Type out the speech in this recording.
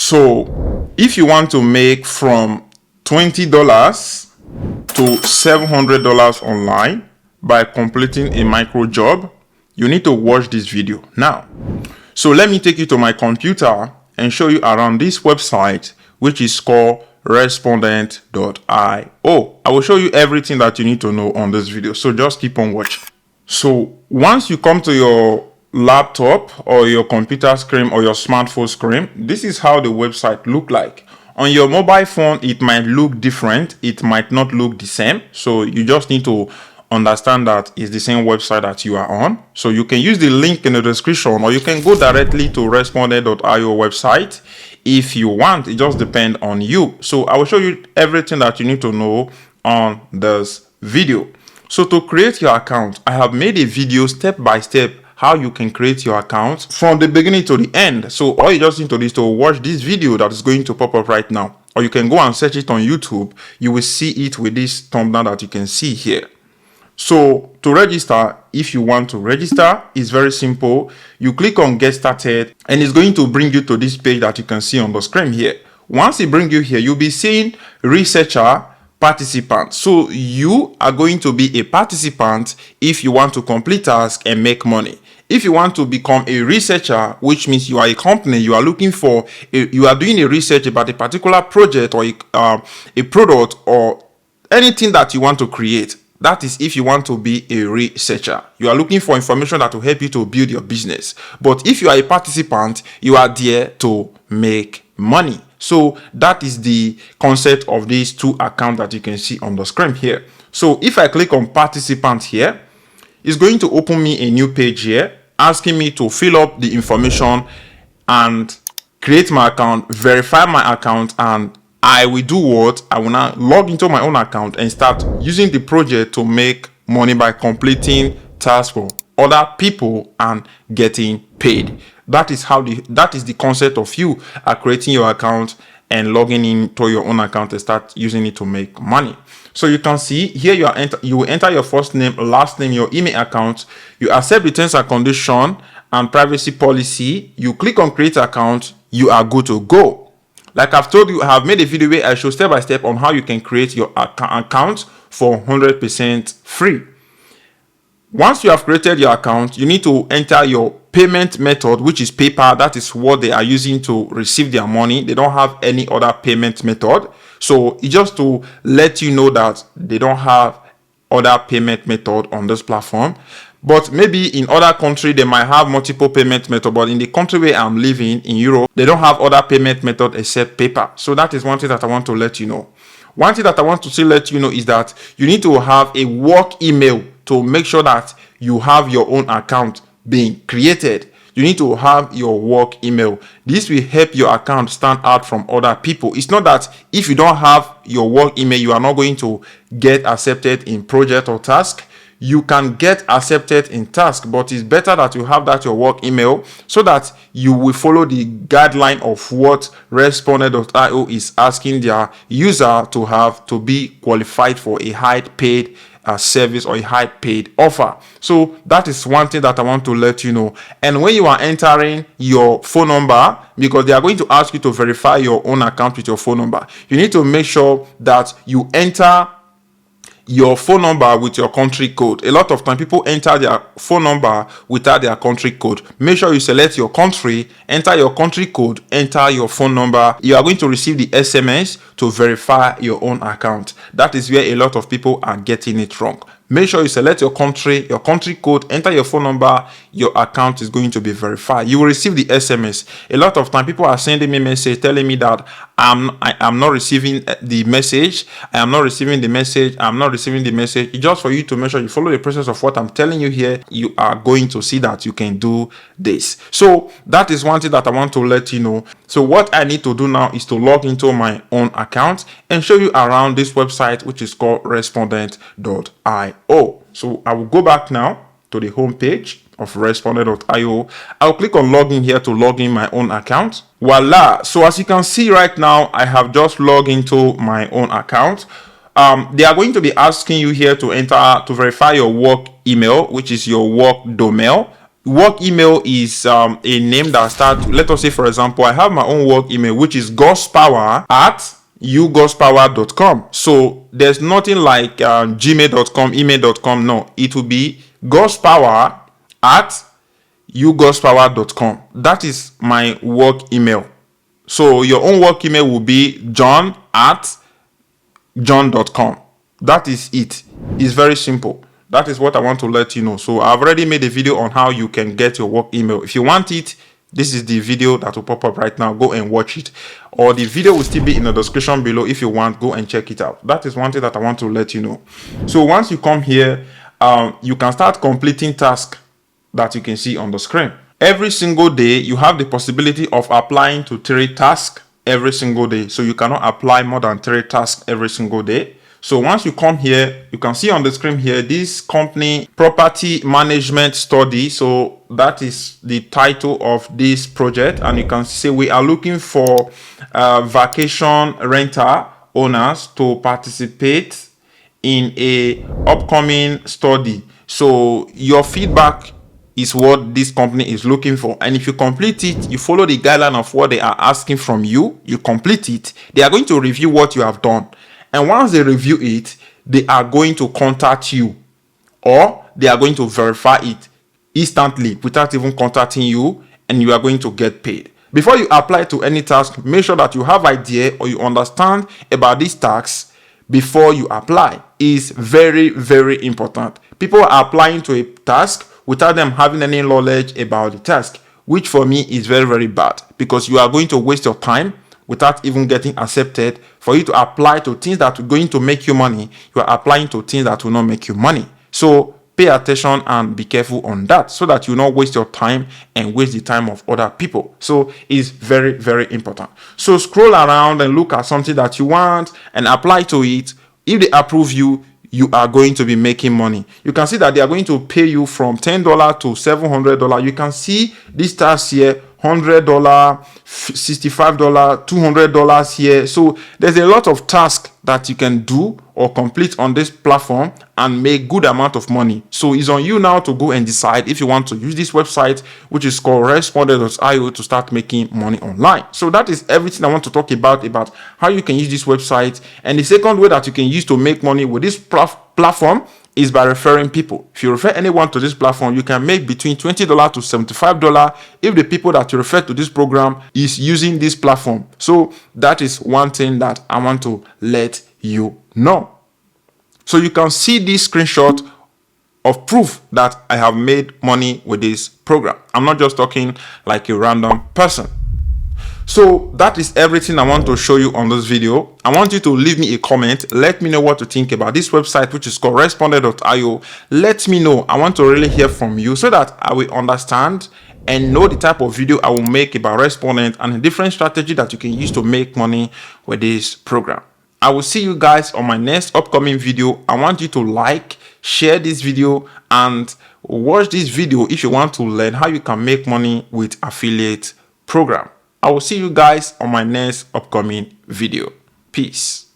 So if you want to make from $20 to $700 online by completing a micro job, you need to watch this video now. So let me take you to my computer and show you around this website, which is called respondent.io. I will show you everything that you need to know on this video, so just keep on watching. So once you come to your laptop or your computer screen or your smartphone screen, this is how the website look like. On your mobile phone, it might look different, it might not look the same, so you just need to understand that it's the same website that you are on. So you can use the link in the description, or you can go directly to respondent.io website if you want. It just depends on you. So I will show you everything that you need to know on this video. So to create your account, I have made a video step by step how you can create your account from the beginning to the end. So all you just need to do is to watch this video that is going to pop up right now, or you can go and search it on YouTube. You will see it with this thumbnail that you can see here. So to register, if you want to register, it's very simple. You click on get started and it's going to bring you to this page that you can see on the screen here. Once it brings you here, you'll be seeing researcher, participant. So you are going to be a participant if you want to complete tasks and make money. If you want to become a researcher, which means you are a company, you are looking for, you are doing a research about a particular project or a product or anything that you want to create. That is if you want to be a researcher. You are looking for information that will help you to build your business. But if you are a participant, you are there to make money. So that is the concept of these two accounts that you can see on the screen here. So if I click on participant here, it's going to open me a new page here, asking me to fill up the information and create my account, verify my account, and I will do what? I will now log into my own account and start using the project to make money by completing tasks for other people and getting paid. That is the concept of you are creating your account and logging into your own account and start using it to make money. So you can see here you will enter your first name, last name, your email account. You accept the terms and condition and privacy policy. You click on create account. You are good to go. Like I've told you, I have made a video where I show step by step on how you can create your account for 100% free. Once you have created your account, you need to enter your payment method, which is PayPal. That is what they are using to receive their money. They don't have any other payment method. So it's just to let you know that they don't have other payment method on this platform. But maybe in other countries, they might have multiple payment methods. But in the country where I'm living, in Europe, they don't have other payment method except PayPal. So that is one thing that I want to let you know. One thing that I want to still let you know is that you need to have a work email to make sure that you have your own account being created. You need to have your work email. This will help your account stand out from other people. It's not that if you don't have your work email, you are not going to get accepted in project or task. You can get accepted in task, but it's better that you have that your work email so that you will follow the guideline of what respondent.io is asking their user to have to be qualified for a high paid service or a high paid offer. So that is one thing that I want to let you know. And when you are entering your phone number, because they are going to ask you to verify your own account with your phone number, you need to make sure that you enter your phone number with your country code. A lot of time people enter their phone number without their country code. Make sure you select your country, enter your country code, enter your phone number. You are going to receive the SMS to verify your own account. That is where a lot of people are getting it wrong. Make sure you select your country code, enter your phone number, your account is going to be verified. You will receive the SMS. A lot of time people are sending me message telling me that I'm not receiving the message. I am not receiving the message. I'm not receiving the message. It's just for you to make sure you follow the process of what I'm telling you here. You are going to see that you can do this. So that is one thing that I want to let you know. So what I need to do now is to log into my own account and show you around this website, which is called respondent.io. So I will go back now to the home page of respondent.io. I'll click on login here to log in my own account. Voila. So as you can see right now, I have just logged into my own account. They are going to be asking you here to enter to verify your work email, which is your work domain. work email is a name that starts, let us say for example, I have my own work email, which is Godspower at ugodspower.com. So there's nothing like gmail.com, email.com. No, it will be Godspower at ugodspower.com. That is my work email. So your own work email will be john@john.com. That is it. It's very simple. That is what I want to let you know. So I've already made a video on how you can get your work email. If you want it, this is the video that will pop up right now. Go and watch it, or the video will still be in the description below. If you want, go and check it out. That is one thing that I want to let you know. So once you come here, you can start completing tasks that you can see on the screen. Every single day you have the possibility of applying to 3 tasks every single day. So you cannot apply more than 3 tasks every single day. So once you come here, you can see on the screen here, this company property management study. So that is the title of this project. And you can see we are looking for vacation rental owners to participate in a upcoming study. So your feedback is what this company is looking for, and if you complete it, you follow the guideline of what they are asking from you, you complete it, they are going to review what you have done. And once they review it, they are going to contact you, or they are going to verify it instantly without even contacting you, and you are going to get paid. Before you apply to any task, make sure that you have idea or you understand about these tasks before you apply. Is very, very important. People are applying to a task without them having any knowledge about the task, which for me is very, very bad, because you are going to waste your time without even getting accepted. For you to apply to things that are going to make you money, you are applying to things that will not make you money. So pay attention and be careful on that, so that you not waste your time and waste the time of other people. So it's very, very important. So scroll around and look at something that you want and apply to it. If they approve you, you are going to be making money. You can see that they are going to pay you from $10 to $700. You can see this task here, $100, $65, $200 here. So there's a lot of tasks that you can do or complete on this platform and make good amount of money. So it's on you now to go and decide if you want to use this website, which is called respondent.io, to start making money online. So that is everything I want to talk about how you can use this website. And the second way that you can use to make money with this platform is by referring people. If you refer anyone to this platform, you can make between $20 to $75 if the people that you refer to this program is using this platform. So that is one thing that I want to let you know. So you can see this screenshot of proof that I have made money with this program. I'm not just talking like a random person. So that is everything I want to show you on this video. I want you to leave me a comment. Let me know what you think about this website, which is called respondent.io. Let me know. I want to really hear from you so that I will understand and know the type of video I will make about Respondent and a different strategy that you can use to make money with this program. I will see you guys on my next upcoming video. I want you to like, share this video, and watch this video if you want to learn how you can make money with affiliate program. I will see you guys on my next upcoming video. Peace.